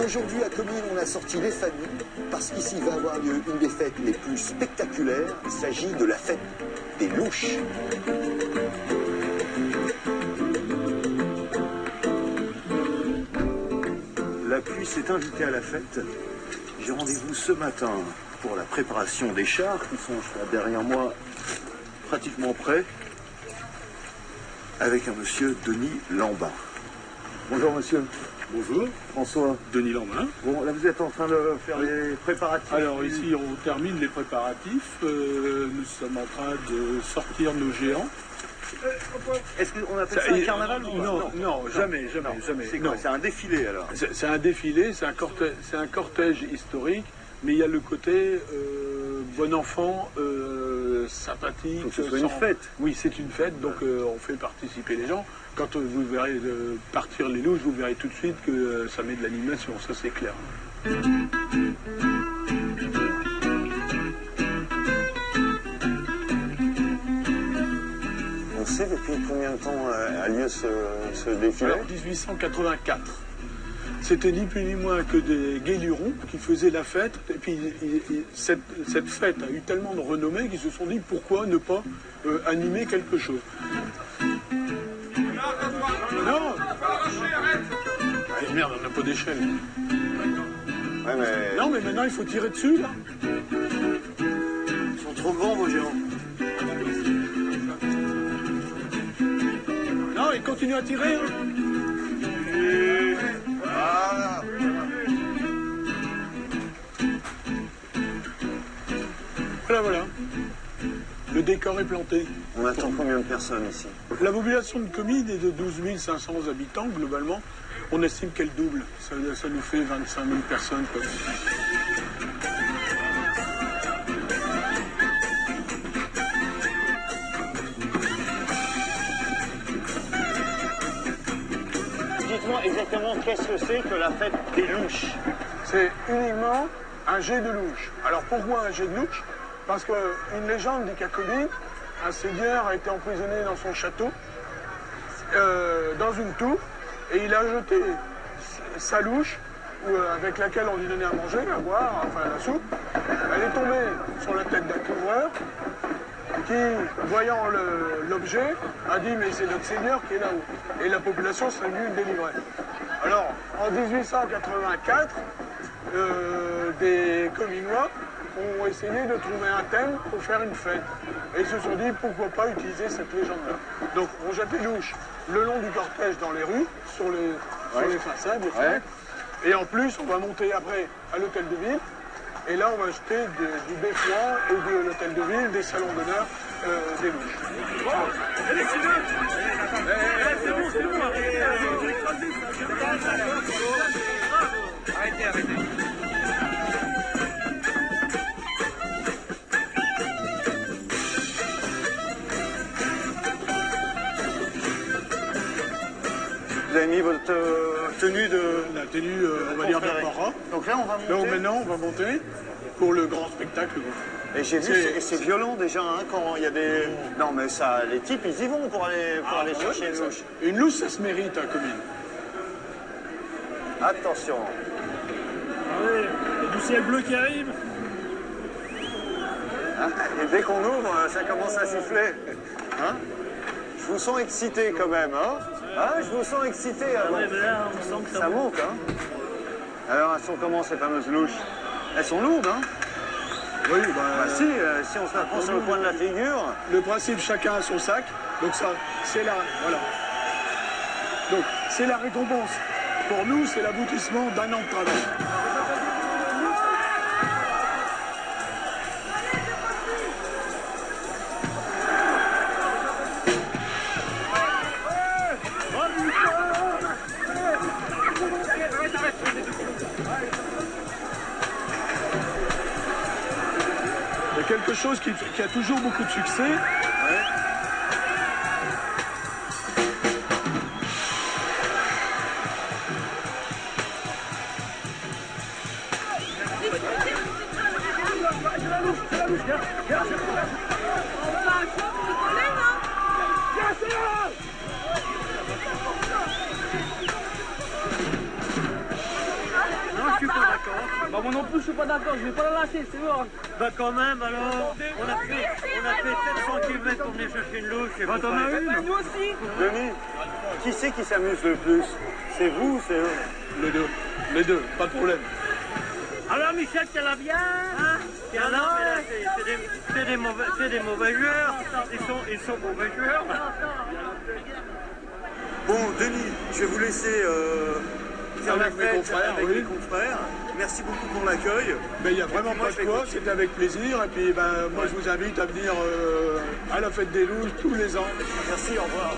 Aujourd'hui, à Comines, on a sorti les familles, parce qu'ici va avoir lieu une des fêtes les plus spectaculaires. Il s'agit de la fête des louches. La pluie s'est invitée à la fête. J'ai rendez-vous ce matin pour la préparation des chars qui sont derrière moi pratiquement prêts, avec un monsieur Denis Lambin. Bonjour monsieur. Bonjour. François. Denis Lambin. Bon, là vous êtes en train de faire les préparatifs. Alors ici on termine les préparatifs. Nous sommes en train de sortir nos géants. Est-ce qu'on appelle ça un carnaval ou pas? Non, jamais. C'est quoi? C'est un défilé alors? C'est un défilé, c'est un cortège historique, mais il y a le côté bon enfant, sympathique. Donc ce soit une fête. Oui, c'est une fête, donc on fait participer les gens. Quand vous verrez partir les louches, vous verrez tout de suite que ça met de l'animation, ça c'est clair. On sait depuis combien de temps a lieu ce défilé? Alors 1884. C'était ni plus ni moins que des guélurons qui faisaient la fête. Et puis cette fête a eu tellement de renommée qu'ils se sont dit pourquoi ne pas animer quelque chose. Non. Allez, merde, on n'a pas d'échelle. Ouais, mais... Non, mais maintenant il faut tirer dessus là. Ils sont trop grands vos géants. Non, il continue à tirer. Hein. Voilà. Voilà. Le décor est planté. On attend combien de personnes ici? La population de Comines est de 12 500 habitants globalement. On estime qu'elle double. Ça nous fait 25 000 personnes. Quoi. Dites-moi exactement qu'est-ce que c'est que la fête des louches? C'est uniquement un jet de louche. Alors pourquoi un jet de louche? Parce qu'une légende dit qu'à Comines, un seigneur a été emprisonné dans son château, dans une tour, et il a jeté sa louche, avec laquelle on lui donnait à manger, à boire, enfin la soupe. Elle est tombée sur la tête d'un couvreur, qui, voyant l'objet, a dit « mais c'est notre seigneur qui est là-haut ». Et la population serait venue le délivrer. Alors, en 1884, des Cominois ont essayé de trouver un thème pour faire une fête. Et ils se sont dit pourquoi pas utiliser cette légende-là. Donc on jette les louches le long du cortège dans les rues, sur les façades, les fenêtres. Et en plus, on va monter après à l'hôtel de ville. Et là, on va jeter du beffroi et de l'hôtel de ville, des salons d'honneur, des louches. C'est bon. Arrêtez. Vous avez mis votre tenue de... La tenue, on va dire, d'apparat. Donc là, on va monter. Donc maintenant, on va monter pour le grand spectacle. Et j'ai vu, c'est violent déjà, hein, quand il y a des... Non, mais ça, les types, ils y vont pour aller chercher une louche. Une louche, ça se mérite à Comines. Attention. Ah oui, il y a du ciel bleu qui arrive. Ah, et dès qu'on ouvre, ça commence à siffler. Hein? Je vous sens excité quand même, hein? Ah, je vous sens excité. Ah ouais, mais là, on sent que ça monte, hein? Alors, elles sont comment ces fameuses louches? Elles sont lourdes, hein? Oui, si on se la prend sur le coin de la figure... Le principe, chacun a son sac. Donc ça, c'est là, voilà. Donc, c'est la récompense. Pour nous, c'est l'aboutissement d'un an de travail. Il y a quelque chose qui a toujours beaucoup de succès. Bah, moi non plus, je suis pas d'accord, je vais pas la lâcher, c'est bon. Bah quand même alors, on a fait 700 km pour venir chercher une louche. Bah, t'en as une. Nous aussi. Denis, qui c'est qui s'amuse le plus? C'est vous ou c'est eux? Les deux, pas de problème. Alors Michel, ça va bien hein? Non, mais là, c'est des mauvais joueurs. Ils sont mauvais joueurs. Bon, Denis, je vais vous laisser faire la Avec mes fête confrères, avec oui. mes confrères. Merci beaucoup pour l'accueil. Ben, il n'y a vraiment moi, pas je de vais quoi, continuer. c'était avec plaisir. Et puis ben, moi je vous invite à venir à la fête des louches tous les ans. Merci, au revoir.